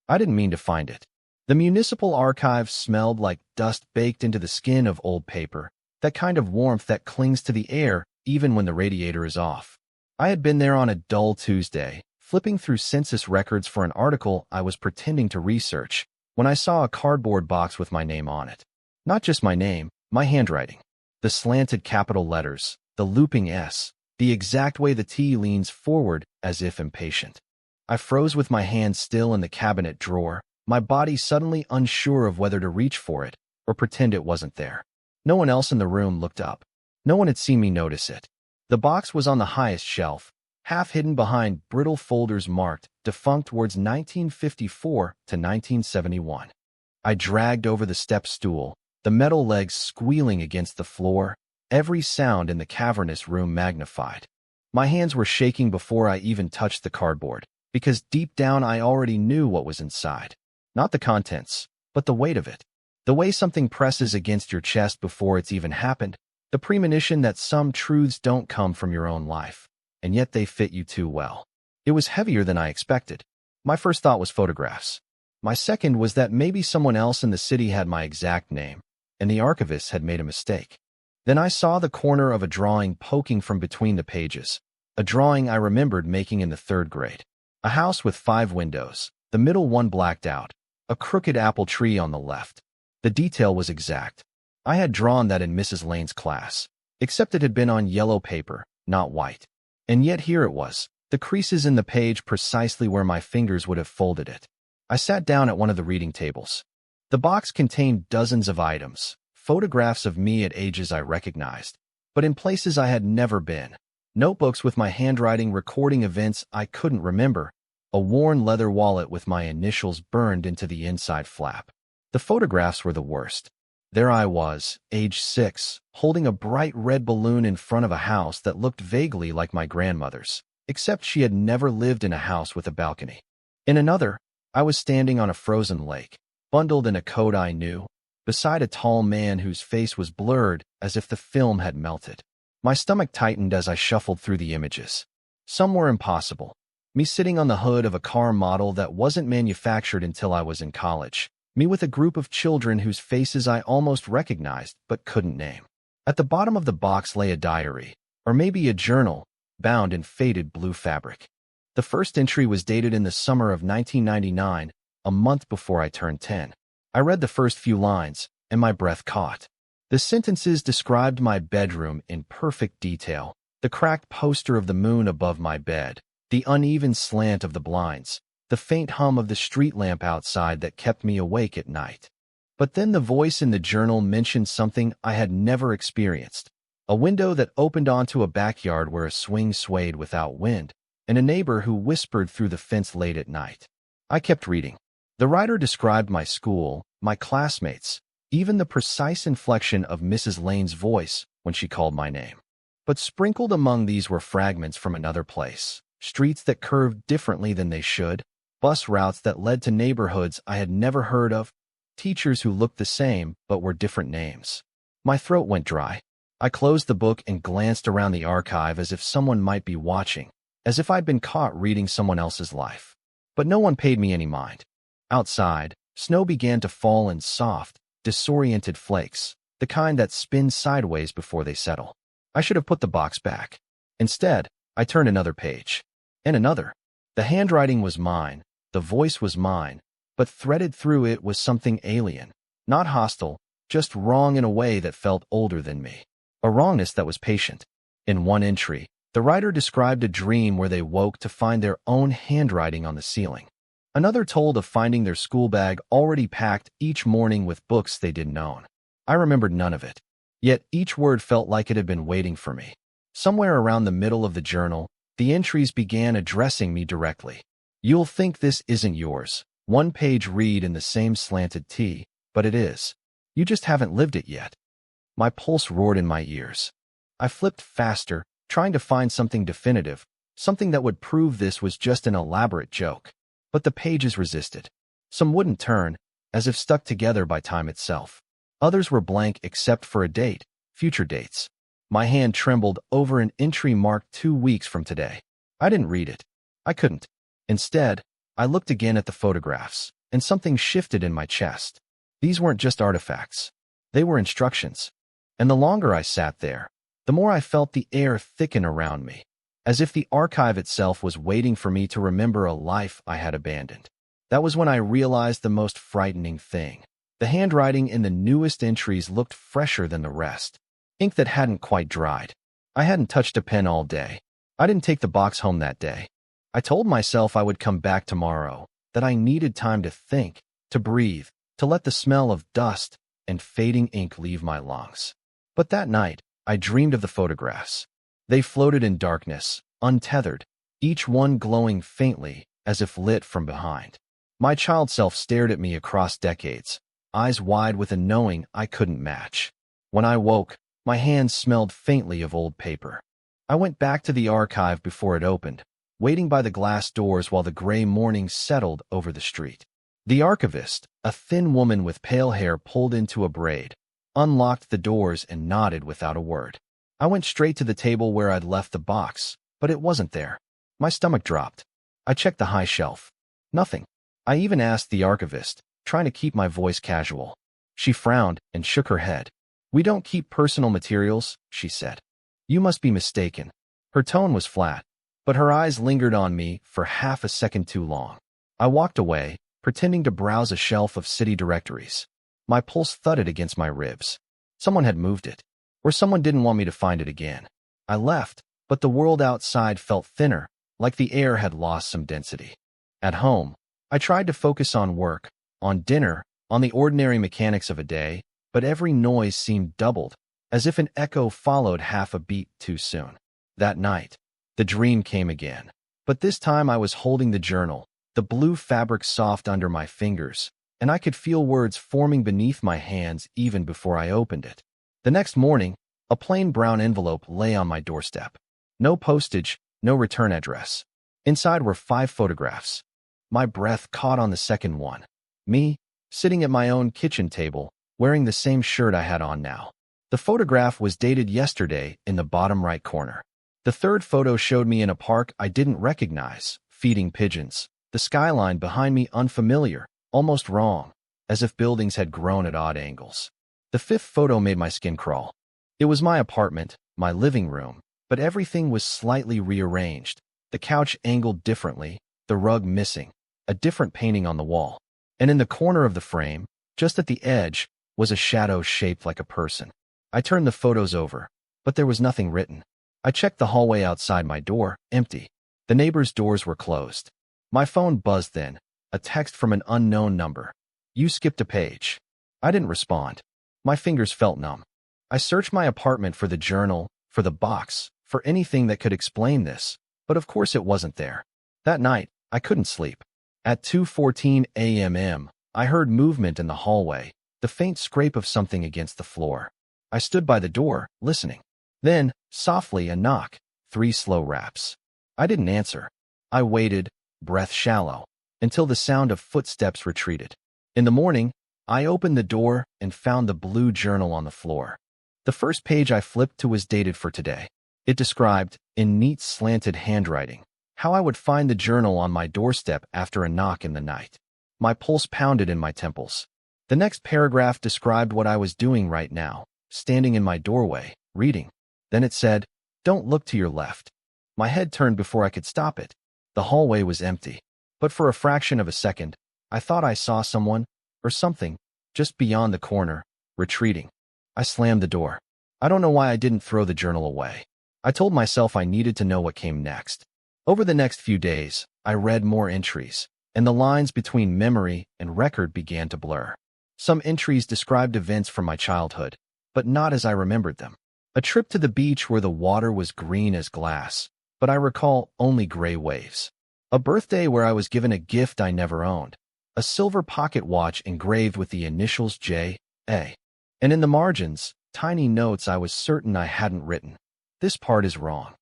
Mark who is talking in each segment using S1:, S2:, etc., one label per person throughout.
S1: I didn't mean to find it. The municipal archive smelled like dust baked into the skin of old paper, that kind of warmth that clings to the air even when the radiator is off. I had been there on a dull Tuesday, flipping through census records for an article I was pretending to research, when I saw a cardboard box with my name on it. Not just my name, my handwriting. The slanted capital letters, the looping S, the exact way the T leans forward as if impatient. I froze with my hand still in the cabinet drawer, my body suddenly unsure of whether to reach for it or pretend it wasn't there. No one else in the room looked up. No one had seen me notice it. The box was on the highest shelf, half hidden behind brittle folders marked defunct words 1954 to 1971. I dragged over the step stool, the metal legs squealing against the floor, every sound in the cavernous room magnified. My hands were shaking before I even touched the cardboard, because deep down I already knew what was inside. Not the contents, but the weight of it. The way something presses against your chest before it's even happened. The premonition that some truths don't come from your own life, and yet they fit you too well. It was heavier than I expected. My first thought was photographs. My second was that maybe someone else in the city had my exact name, and the archivist had made a mistake. Then I saw the corner of a drawing poking from between the pages, a drawing I remembered making in the 3rd grade. A house with 5 windows, the middle one blacked out, a crooked apple tree on the left. The detail was exact. I had drawn that in Mrs. Lane's class, except it had been on yellow paper, not white. And yet here it was, the creases in the page precisely where my fingers would have folded it. I sat down at one of the reading tables. The box contained dozens of items, photographs of me at ages I recognized, but in places I had never been. Notebooks with my handwriting recording events I couldn't remember, a worn leather wallet with my initials burned into the inside flap. The photographs were the worst. There I was, age 6, holding a bright red balloon in front of a house that looked vaguely like my grandmother's, except she had never lived in a house with a balcony. In another, I was standing on a frozen lake, bundled in a coat I knew, beside a tall man whose face was blurred as if the film had melted. My stomach tightened as I shuffled through the images. Some were impossible. Me sitting on the hood of a car model that wasn't manufactured until I was in college. Me with a group of children whose faces I almost recognized but couldn't name. At the bottom of the box lay a diary, or maybe a journal, bound in faded blue fabric. The first entry was dated in the summer of 1999, a month before I turned 10. I read the first few lines, and my breath caught. The sentences described my bedroom in perfect detail, the cracked poster of the moon above my bed, the uneven slant of the blinds, the faint hum of the street lamp outside that kept me awake at night. But then the voice in the journal mentioned something I had never experienced. A window that opened onto a backyard where a swing swayed without wind, and a neighbor who whispered through the fence late at night. I kept reading. The writer described my school, my classmates, even the precise inflection of Mrs. Lane's voice when she called my name. But sprinkled among these were fragments from another place, streets that curved differently than they should, bus routes that led to neighborhoods I had never heard of, teachers who looked the same but were different names. My throat went dry. I closed the book and glanced around the archive as if someone might be watching, as if I'd been caught reading someone else's life. But no one paid me any mind. Outside, snow began to fall in soft, disoriented flakes, the kind that spin sideways before they settle. I should have put the box back. Instead, I turned another page. And another. The handwriting was mine, the voice was mine, but threaded through it was something alien, not hostile, just wrong in a way that felt older than me. A wrongness that was patient. In one entry, the writer described a dream where they woke to find their own handwriting on the ceiling. Another told of finding their school bag already packed each morning with books they didn't own. I remembered none of it. Yet each word felt like it had been waiting for me. Somewhere around the middle of the journal, the entries began addressing me directly. You'll think this isn't yours. One page read in the same slanted T, but it is. You just haven't lived it yet. My pulse roared in my ears. I flipped faster, trying to find something definitive, something that would prove this was just an elaborate joke. But the pages resisted. Some wouldn't turn, as if stuck together by time itself. Others were blank except for a date, future dates. My hand trembled over an entry marked 2 weeks from today. I didn't read it. I couldn't. Instead, I looked again at the photographs, and something shifted in my chest. These weren't just artifacts. They were instructions. And the longer I sat there, the more I felt the air thicken around me, as if the archive itself was waiting for me to remember a life I had abandoned. That was when I realized the most frightening thing. The handwriting in the newest entries looked fresher than the rest. Ink that hadn't quite dried. I hadn't touched a pen all day. I didn't take the box home that day. I told myself I would come back tomorrow, that I needed time to think, to breathe, to let the smell of dust and fading ink leave my lungs. But that night, I dreamed of the photographs. They floated in darkness, untethered, each one glowing faintly as if lit from behind. My child self stared at me across decades, eyes wide with a knowing I couldn't match. When I woke, my hands smelled faintly of old paper. I went back to the archive before it opened, waiting by the glass doors while the gray morning settled over the street. The archivist, a thin woman with pale hair pulled into a braid, unlocked the doors and nodded without a word. I went straight to the table where I'd left the box, but it wasn't there. My stomach dropped. I checked the high shelf. Nothing. I even asked the archivist, trying to keep my voice casual. She frowned and shook her head. "We don't keep personal materials," she said. "You must be mistaken." Her tone was flat, but her eyes lingered on me for half a second too long. I walked away, pretending to browse a shelf of city directories. My pulse thudded against my ribs. Someone had moved it, or someone didn't want me to find it again. I left, but the world outside felt thinner, like the air had lost some density. At home, I tried to focus on work, on dinner, on the ordinary mechanics of a day, but every noise seemed doubled, as if an echo followed half a beat too soon. That night, the dream came again. But this time I was holding the journal, the blue fabric soft under my fingers, and I could feel words forming beneath my hands even before I opened it. The next morning, a plain brown envelope lay on my doorstep. No postage, no return address. Inside were 5 photographs. My breath caught on the second one. Me, sitting at my own kitchen table, wearing the same shirt I had on now. The photograph was dated yesterday in the bottom right corner. The third photo showed me in a park I didn't recognize, feeding pigeons. The skyline behind me unfamiliar, almost wrong, as if buildings had grown at odd angles. The fifth photo made my skin crawl. It was my apartment, my living room, but everything was slightly rearranged. The couch angled differently, the rug missing, a different painting on the wall. And in the corner of the frame, just at the edge, was a shadow shaped like a person. I turned the photos over, but there was nothing written. I checked the hallway outside my door, empty. The neighbors' doors were closed. My phone buzzed then, a text from an unknown number. "You skipped a page." I didn't respond. My fingers felt numb. I searched my apartment for the journal, for the box, for anything that could explain this, but of course it wasn't there. That night, I couldn't sleep. At 2:14 a.m., I heard movement in the hallway, the faint scrape of something against the floor. I stood by the door, listening. Then, softly, a knock, 3 slow raps. I didn't answer. I waited, breath shallow, until the sound of footsteps retreated. In the morning, I opened the door and found the blue journal on the floor. The first page I flipped to was dated for today. It described, in neat slanted handwriting, how I would find the journal on my doorstep after a knock in the night. My pulse pounded in my temples. The next paragraph described what I was doing right now, standing in my doorway, reading. Then it said, "Don't look to your left." My head turned before I could stop it. The hallway was empty. But for a fraction of a second, I thought I saw someone, or something, just beyond the corner, retreating. I slammed the door. I don't know why I didn't throw the journal away. I told myself I needed to know what came next. Over the next few days, I read more entries, and the lines between memory and record began to blur. Some entries described events from my childhood, but not as I remembered them. A trip to the beach where the water was green as glass, but I recall only gray waves. A birthday where I was given a gift I never owned. A silver pocket watch engraved with the initials J.A. And in the margins, tiny notes I was certain I hadn't written. This part is wrong.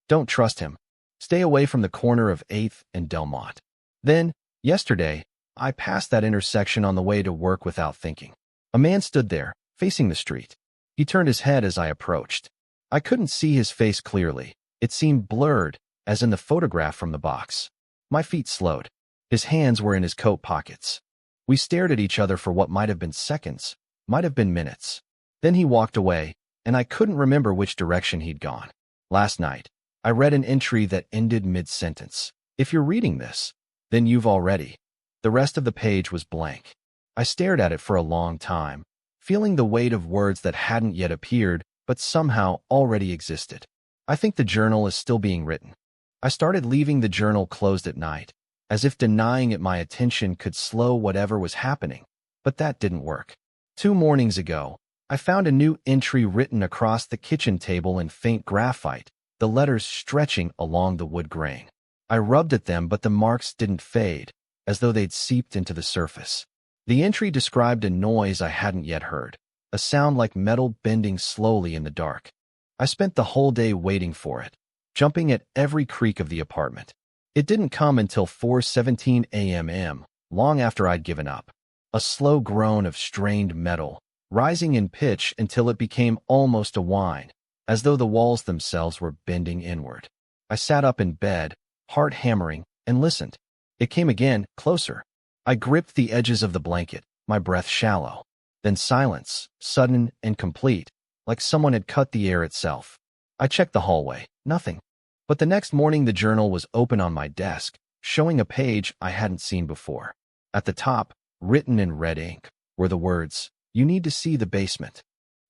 S1: Don't trust him. Stay away from the corner of 8th and Delmont. Then, yesterday, I passed that intersection on the way to work without thinking. A man stood there, facing the street. He turned his head as I approached. I couldn't see his face clearly. It seemed blurred, as in the photograph from the box. My feet slowed. His hands were in his coat pockets. We stared at each other for what might have been seconds, might have been minutes. Then he walked away, and I couldn't remember which direction he'd gone. Last night, I read an entry that ended mid-sentence. If you're reading this, then you've already. The rest of the page was blank. I stared at it for a long time, feeling the weight of words that hadn't yet appeared, but somehow already existed. I think the journal is still being written. I started leaving the journal closed at night, as if denying it my attention could slow whatever was happening. But that didn't work. 2 mornings ago, I found a new entry written across the kitchen table in faint graphite, the letters stretching along the wood grain. I rubbed at them, but the marks didn't fade, as though they'd seeped into the surface. The entry described a noise I hadn't yet heard, a sound like metal bending slowly in the dark. I spent the whole day waiting for it, jumping at every creak of the apartment. It didn't come until 4:17 a.m., long after I'd given up. A slow groan of strained metal, rising in pitch until it became almost a whine, as though the walls themselves were bending inward. I sat up in bed, heart hammering, and listened. It came again, closer. I gripped the edges of the blanket, my breath shallow. Then silence, sudden and complete, like someone had cut the air itself. I checked the hallway. Nothing. But the next morning the journal was open on my desk, showing a page I hadn't seen before. At the top, written in red ink, were the words, "You need to see the basement."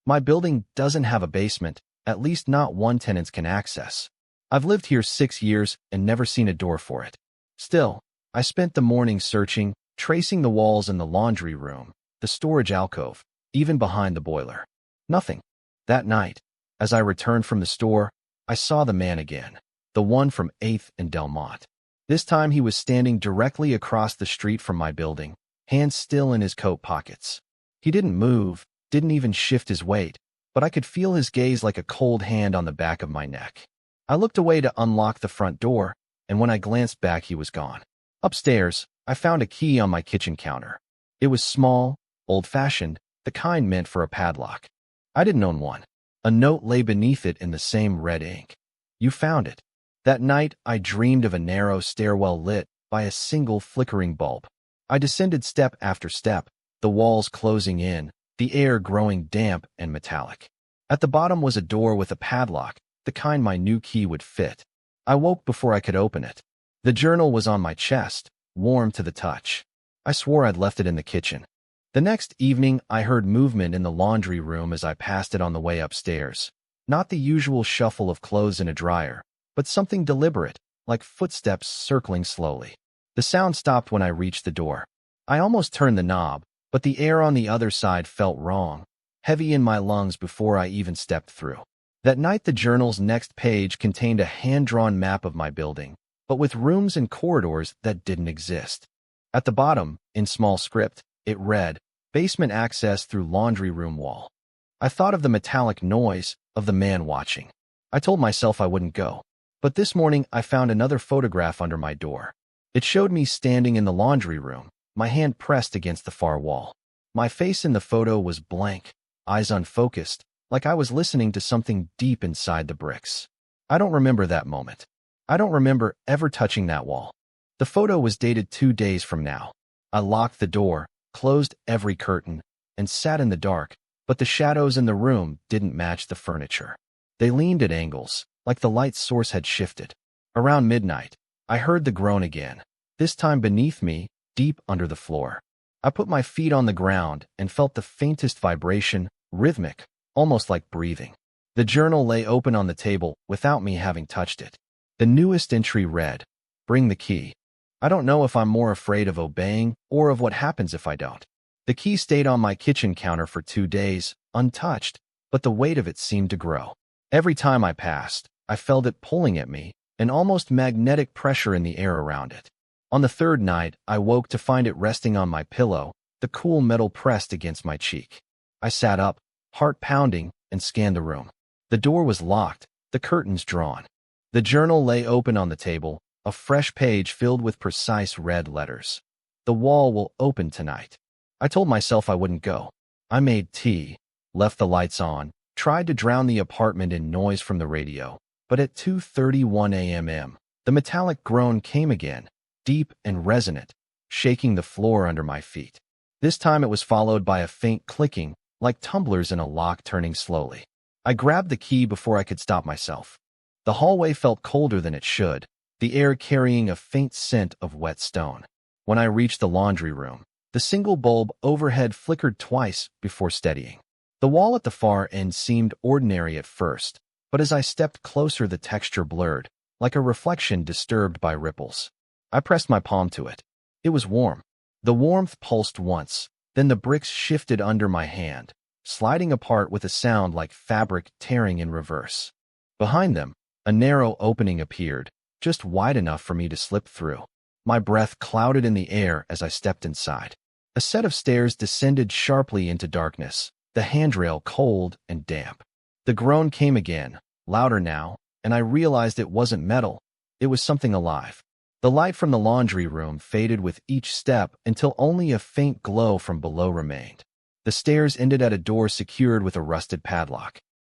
S1: My building doesn't have a basement, at least not one tenants can access. I've lived here 6 years and never seen a door for it. Still, I spent the morning searching, tracing the walls in the laundry room, the storage alcove, even behind the boiler. Nothing. That night, as I returned from the store, I saw the man again, the one from 8th and Delmont. This time he was standing directly across the street from my building, hands still in his coat pockets. He didn't move, didn't even shift his weight, but I could feel his gaze like a cold hand on the back of my neck. I looked away to unlock the front door, and when I glanced back, he was gone. Upstairs, I found a key on my kitchen counter. It was small, old-fashioned, the kind meant for a padlock. I didn't own one. A note lay beneath it in the same red ink. "You found it." That night, I dreamed of a narrow stairwell lit by a single flickering bulb. I descended step after step, the walls closing in, the air growing damp and metallic. At the bottom was a door with a padlock, the kind my new key would fit. I woke before I could open it. The journal was on my chest, warm to the touch. I swore I'd left it in the kitchen. The next evening, I heard movement in the laundry room as I passed it on the way upstairs. Not the usual shuffle of clothes in a dryer, but something deliberate, like footsteps circling slowly. The sound stopped when I reached the door. I almost turned the knob, but the air on the other side felt wrong, heavy in my lungs before I even stepped through. That night, the journal's next page contained a hand-drawn map of my building, but with rooms and corridors that didn't exist. At the bottom, in small script, it read, "Basement access through laundry room wall." I thought of the metallic noise, of the man watching. I told myself I wouldn't go. But this morning, I found another photograph under my door. It showed me standing in the laundry room, my hand pressed against the far wall. My face in the photo was blank, eyes unfocused, like I was listening to something deep inside the bricks. I don't remember that moment. I don't remember ever touching that wall. The photo was dated 2 days from now. I locked the door, closed every curtain, and sat in the dark, but the shadows in the room didn't match the furniture. They leaned at angles, like the light source had shifted. Around midnight, I heard the groan again, this time beneath me, deep under the floor. I put my feet on the ground and felt the faintest vibration, rhythmic, almost like breathing. The journal lay open on the table without me having touched it. The newest entry read, "Bring the key." I don't know if I'm more afraid of obeying or of what happens if I don't. The key stayed on my kitchen counter for 2 days, untouched, but the weight of it seemed to grow. Every time I passed, I felt it pulling at me, an almost magnetic pressure in the air around it. On the 3rd night, I woke to find it resting on my pillow, the cool metal pressed against my cheek. I sat up, heart pounding, and scanned the room. The door was locked, the curtains drawn. The journal lay open on the table, a fresh page filled with precise red letters. "The wall will open tonight." I told myself I wouldn't go. I made tea, left the lights on, tried to drown the apartment in noise from the radio, but at 2:31 a.m., the metallic groan came again, deep and resonant, shaking the floor under my feet. This time it was followed by a faint clicking, like tumblers in a lock turning slowly. I grabbed the key before I could stop myself. The hallway felt colder than it should, the air carrying a faint scent of wet stone. When I reached the laundry room, the single bulb overhead flickered twice before steadying. The wall at the far end seemed ordinary at first, but as I stepped closer the texture blurred, like a reflection disturbed by ripples. I pressed my palm to it. It was warm. The warmth pulsed once, then the bricks shifted under my hand, sliding apart with a sound like fabric tearing in reverse. Behind them, a narrow opening appeared, just wide enough for me to slip through. My breath clouded in the air as I stepped inside. A set of stairs descended sharply into darkness, the handrail cold and damp. The groan came again, louder now, and I realized it wasn't metal. It was something alive. The light from the laundry room faded with each step until only a faint glow from below remained. The stairs ended at a door secured with a rusted padlock.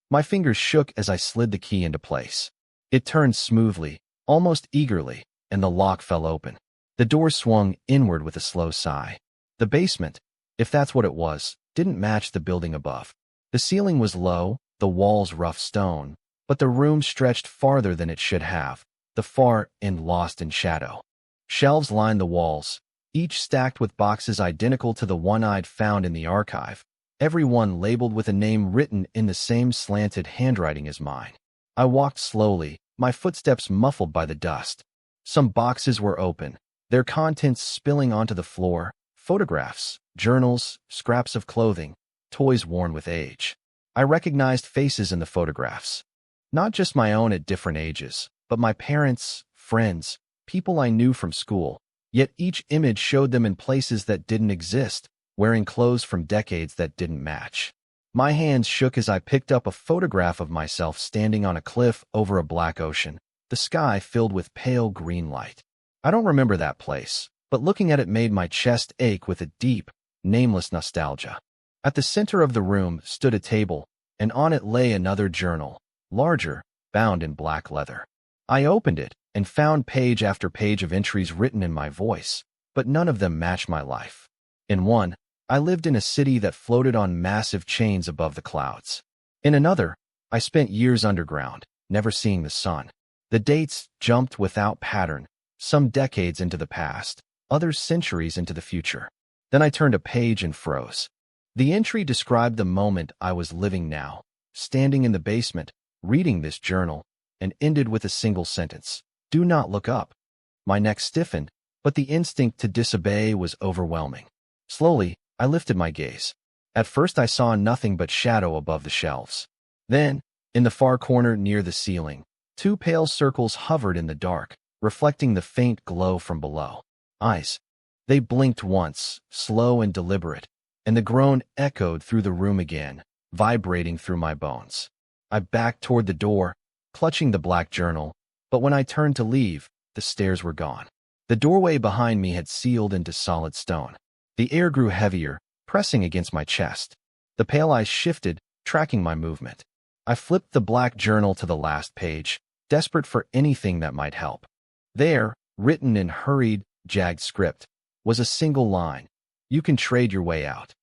S1: My fingers shook as I slid the key into place. It turned smoothly, almost eagerly, and the lock fell open. The door swung inward with a slow sigh. The basement, if that's what it was, didn't match the building above. The ceiling was low, the walls rough stone, but the room stretched farther than it should have, the far end lost in shadow. Shelves lined the walls, each stacked with boxes identical to the one I'd found in the archive, every one labeled with a name written in the same slanted handwriting as mine. I walked slowly, my footsteps muffled by the dust. Some boxes were open, their contents spilling onto the floor, photographs, journals, scraps of clothing, toys worn with age. I recognized faces in the photographs. Not just my own at different ages, but my parents, friends, people I knew from school. Yet each image showed them in places that didn't exist, wearing clothes from decades that didn't match. My hands shook as I picked up a photograph of myself standing on a cliff over a black ocean, the sky filled with pale green light. I don't remember that place, but looking at it made my chest ache with a deep, nameless nostalgia. At the center of the room stood a table, and on it lay another journal, larger, bound in black leather. I opened it and found page after page of entries written in my voice, but none of them matched my life. In one, I lived in a city that floated on massive chains above the clouds. In another, I spent years underground, never seeing the sun. The dates jumped without pattern, some decades into the past, others centuries into the future. Then I turned a page and froze. The entry described the moment I was living now, standing in the basement, reading this journal, and ended with a single sentence: "Do not look up." My neck stiffened, but the instinct to disobey was overwhelming. Slowly, I lifted my gaze. At first I saw nothing but shadow above the shelves. Then, in the far corner near the ceiling, two pale circles hovered in the dark, reflecting the faint glow from below. Eyes. They blinked once, slow and deliberate, and the groan echoed through the room again, vibrating through my bones. I backed toward the door, clutching the black journal, but when I turned to leave, the stairs were gone. The doorway behind me had sealed into solid stone. The air grew heavier, pressing against my chest. The pale eyes shifted, tracking my movement. I flipped the black journal to the last page, desperate for anything that might help. There, written in hurried, jagged script, was a single line: "You can trade your way out."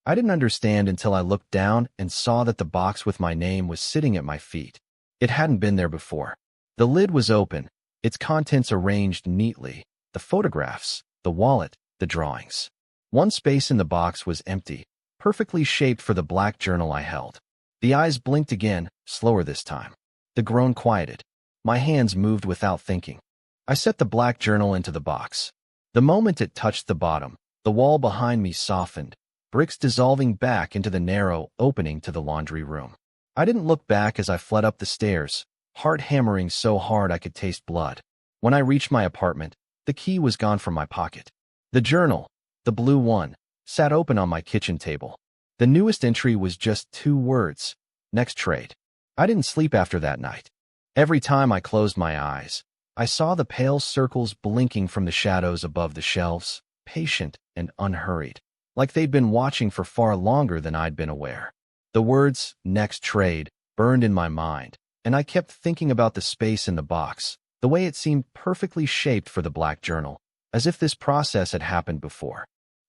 S1: I didn't understand until I looked down and saw that the box with my name was sitting at my feet. It hadn't been there before. The lid was open, its contents arranged neatly: the photographs, the wallet, the drawings. One space in the box was empty, perfectly shaped for the black journal I held. The eyes blinked again, slower this time. The groan quieted. My hands moved without thinking. I set the black journal into the box. The moment it touched the bottom, the wall behind me softened, bricks dissolving back into the narrow opening to the laundry room. I didn't look back as I fled up the stairs, heart hammering so hard I could taste blood. When I reached my apartment, the key was gone from my pocket. The journal, the blue one, sat open on my kitchen table. The newest entry was just 2 words: "Next trade." I didn't sleep after that night. Every time I closed my eyes, I saw the pale circles blinking from the shadows above the shelves, patient and unhurried, like they'd been watching for far longer than I'd been aware. The words, "next trade," burned in my mind, and I kept thinking about the space in the box, the way it seemed perfectly shaped for the black journal, as if this process had happened before.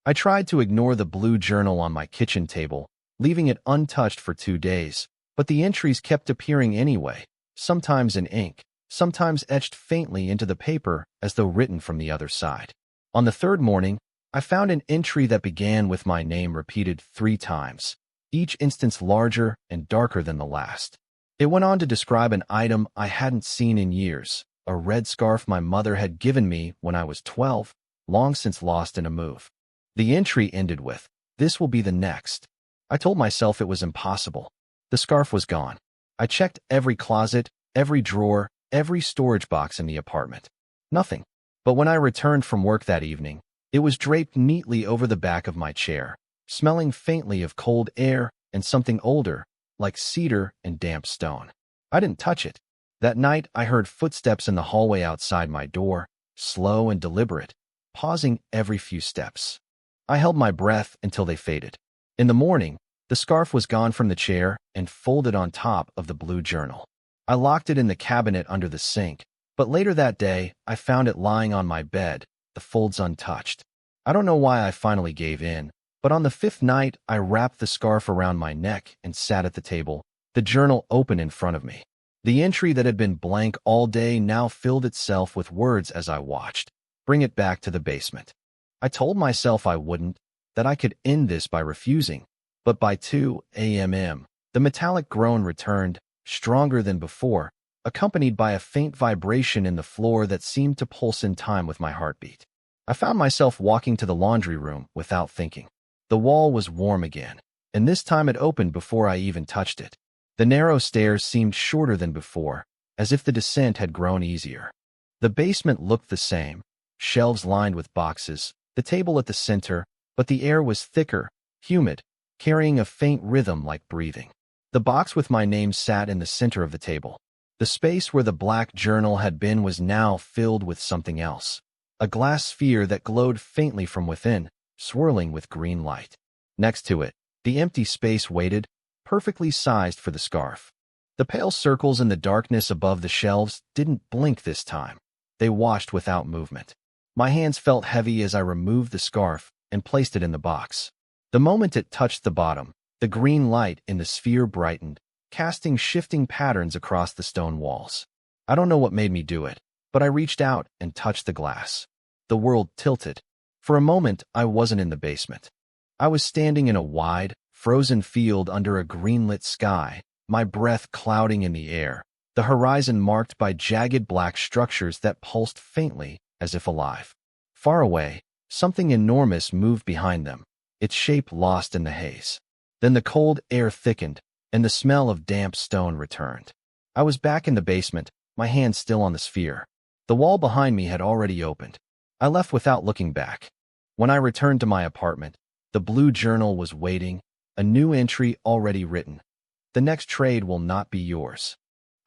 S1: I tried to ignore the blue journal on my kitchen table, leaving it untouched for 2 days, but the entries kept appearing anyway, sometimes in ink, sometimes etched faintly into the paper as though written from the other side. On the third morning, I found an entry that began with my name repeated 3 times, each instance larger and darker than the last. It went on to describe an item I hadn't seen in years, a red scarf my mother had given me when I was 12, long since lost in a move. The entry ended with, "This will be the next." I told myself it was impossible. The scarf was gone. I checked every closet, every drawer, every storage box in the apartment. Nothing. But when I returned from work that evening, it was draped neatly over the back of my chair, smelling faintly of cold air and something older, like cedar and damp stone. I didn't touch it. That night, I heard footsteps in the hallway outside my door, slow and deliberate, pausing every few steps. I held my breath until they faded. In the morning, the scarf was gone from the chair and folded on top of the blue journal. I locked it in the cabinet under the sink, but later that day, I found it lying on my bed, the folds untouched. I don't know why I finally gave in, but on the 5th night, I wrapped the scarf around my neck and sat at the table, the journal open in front of me. The entry that had been blank all day now filled itself with words as I watched. Bring it back to the basement. I told myself I wouldn't, that I could end this by refusing, but by 2 a.m., the metallic groan returned, stronger than before, accompanied by a faint vibration in the floor that seemed to pulse in time with my heartbeat. I found myself walking to the laundry room without thinking. The wall was warm again, and this time it opened before I even touched it. The narrow stairs seemed shorter than before, as if the descent had grown easier. The basement looked the same, shelves lined with boxes, the table at the center, but the air was thicker, humid, carrying a faint rhythm like breathing. The box with my name sat in the center of the table. The space where the black journal had been was now filled with something else, a glass sphere that glowed faintly from within, swirling with green light. Next to it, the empty space waited, perfectly sized for the scarf. The pale circles in the darkness above the shelves didn't blink this time. They watched without movement. My hands felt heavy as I removed the scarf and placed it in the box. The moment it touched the bottom, the green light in the sphere brightened, casting shifting patterns across the stone walls. I don't know what made me do it, but I reached out and touched the glass. The world tilted. For a moment, I wasn't in the basement. I was standing in a wide, frozen field under a green-lit sky, my breath clouding in the air, the horizon marked by jagged black structures that pulsed faintly, as if alive. Far away, something enormous moved behind them, its shape lost in the haze. Then the cold air thickened, and the smell of damp stone returned. I was back in the basement, my hand still on the sphere. The wall behind me had already opened. I left without looking back. When I returned to my apartment, the blue journal was waiting, a new entry already written. The next trade will not be yours.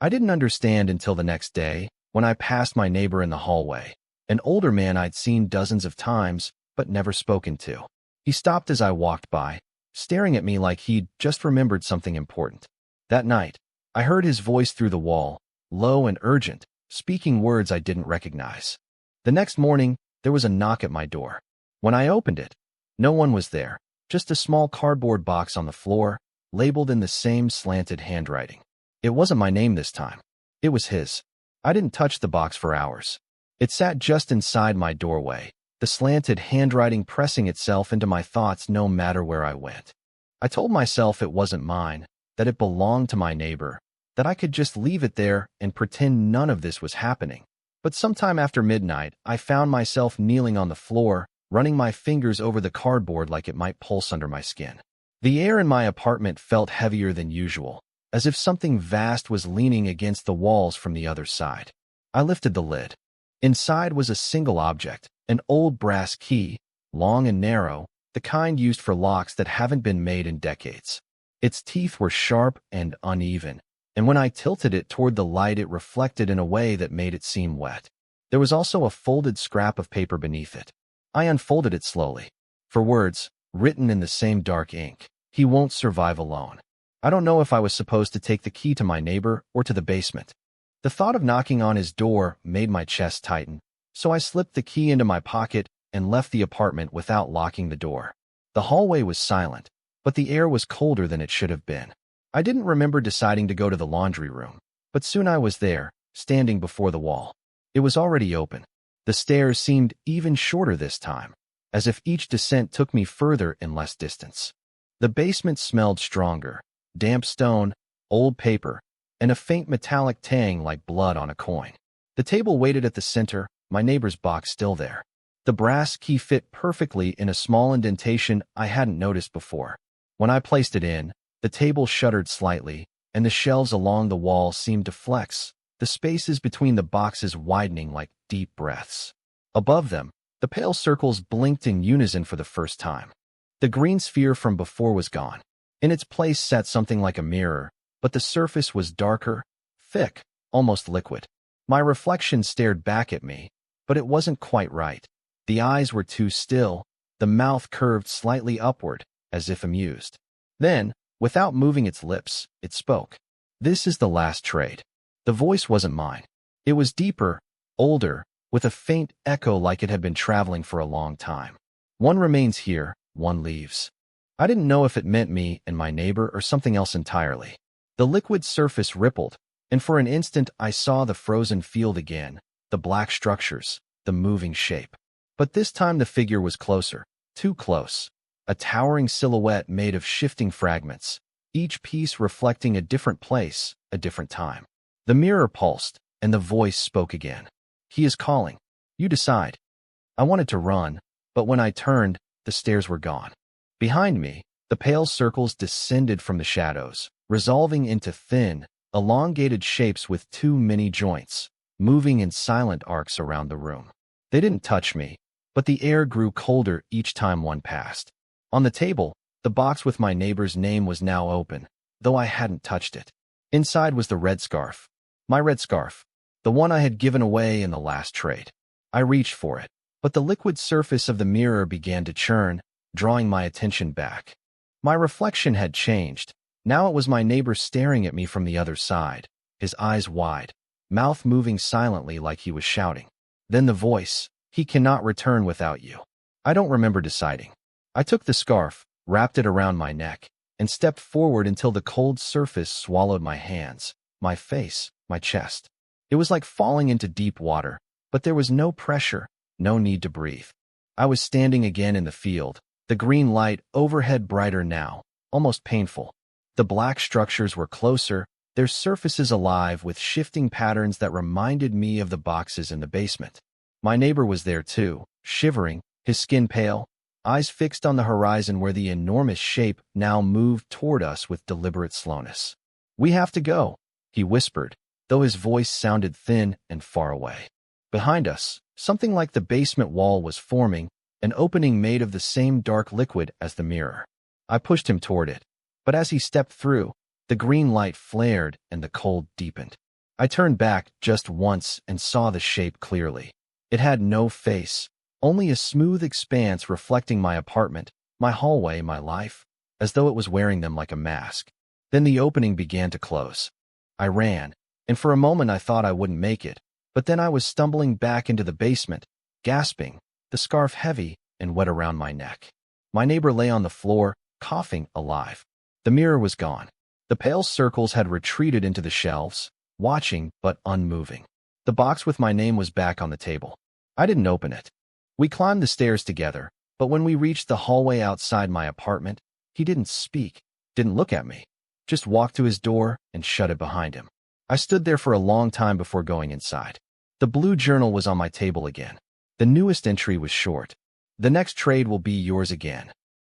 S1: I didn't understand until the next day, when I passed my neighbor in the hallway, an older man I'd seen dozens of times, but never spoken to. He stopped as I walked by, staring at me like he'd just remembered something important. That night, I heard his voice through the wall, low and urgent, speaking words I didn't recognize. The next morning, there was a knock at my door. When I opened it, no one was there, just a small cardboard box on the floor, labeled in the same slanted handwriting. It wasn't my name this time. It was his. I didn't touch the box for hours. It sat just inside my doorway, the slanted handwriting pressing itself into my thoughts no matter where I went. I told myself it wasn't mine, that it belonged to my neighbor, that I could just leave it there and pretend none of this was happening. But sometime after midnight, I found myself kneeling on the floor, running my fingers over the cardboard like it might pulse under my skin. The air in my apartment felt heavier than usual, as if something vast was leaning against the walls from the other side. I lifted the lid. Inside was a single object, an old brass key, long and narrow, the kind used for locks that haven't been made in decades. Its teeth were sharp and uneven, and when I tilted it toward the light it reflected in a way that made it seem wet. There was also a folded scrap of paper beneath it. I unfolded it slowly. For words, written in the same dark ink, "He won't survive alone." I don't know if I was supposed to take the key to my neighbor or to the basement. The thought of knocking on his door made my chest tighten, so I slipped the key into my pocket and left the apartment without locking the door. The hallway was silent, but the air was colder than it should have been. I didn't remember deciding to go to the laundry room, but soon I was there, standing before the wall. It was already open. The stairs seemed even shorter this time, as if each descent took me further in less distance. The basement smelled stronger, damp stone, old paper, and a faint metallic tang like blood on a coin. The table waited at the center, my neighbor's box still there. The brass key fit perfectly in a small indentation I hadn't noticed before. When I placed it in, the table shuddered slightly, and the shelves along the wall seemed to flex, the spaces between the boxes widening like deep breaths. Above them, the pale circles blinked in unison for the first time. The green sphere from before was gone. In its place sat something like a mirror, but the surface was darker, thick, almost liquid. My reflection stared back at me, but it wasn't quite right. The eyes were too still, the mouth curved slightly upward, as if amused. Then, without moving its lips, it spoke. "This is the last trade." The voice wasn't mine. It was deeper, older, with a faint echo like it had been traveling for a long time. "One remains here, one leaves." I didn't know if it meant me and my neighbor or something else entirely. The liquid surface rippled, and for an instant I saw the frozen field again, the black structures, the moving shape. But this time the figure was closer, too close, a towering silhouette made of shifting fragments, each piece reflecting a different place, a different time. The mirror pulsed, and the voice spoke again. "He is calling. You decide." I wanted to run, but when I turned, the stairs were gone. Behind me, the pale circles descended from the shadows, resolving into thin, elongated shapes with too many joints, moving in silent arcs around the room. They didn't touch me, but the air grew colder each time one passed. On the table, the box with my neighbor's name was now open, though I hadn't touched it. Inside was the red scarf. My red scarf. The one I had given away in the last trade. I reached for it, but the liquid surface of the mirror began to churn, drawing my attention back. My reflection had changed. Now it was my neighbor staring at me from the other side, his eyes wide, mouth moving silently like he was shouting. Then the voice, "He cannot return without you." I don't remember deciding. I took the scarf, wrapped it around my neck, and stepped forward until the cold surface swallowed my hands, my face, my chest. It was like falling into deep water, but there was no pressure, no need to breathe. I was standing again in the field, the green light overhead brighter now, almost painful. The black structures were closer, their surfaces alive with shifting patterns that reminded me of the boxes in the basement. My neighbor was there too, shivering, his skin pale, eyes fixed on the horizon where the enormous shape now moved toward us with deliberate slowness. "We have to go," he whispered, though his voice sounded thin and far away. Behind us, something like the basement wall was forming, an opening made of the same dark liquid as the mirror. I pushed him toward it, but as he stepped through, the green light flared and the cold deepened. I turned back just once and saw the shape clearly. It had no face, only a smooth expanse reflecting my apartment, my hallway, my life, as though it was wearing them like a mask. Then the opening began to close. I ran, and for a moment I thought I wouldn't make it, but then I was stumbling back into the basement, gasping, the scarf heavy and wet around my neck. My neighbor lay on the floor, coughing, alive. The mirror was gone. The pale circles had retreated into the shelves, watching but unmoving. The box with my name was back on the table. I didn't open it. We climbed the stairs together, but when we reached the hallway outside my apartment, he didn't speak, didn't look at me, just walked to his door and shut it behind him. I stood there for a long time before going inside. The blue journal was on my table again. The newest entry was short. "The next trade will be yours again.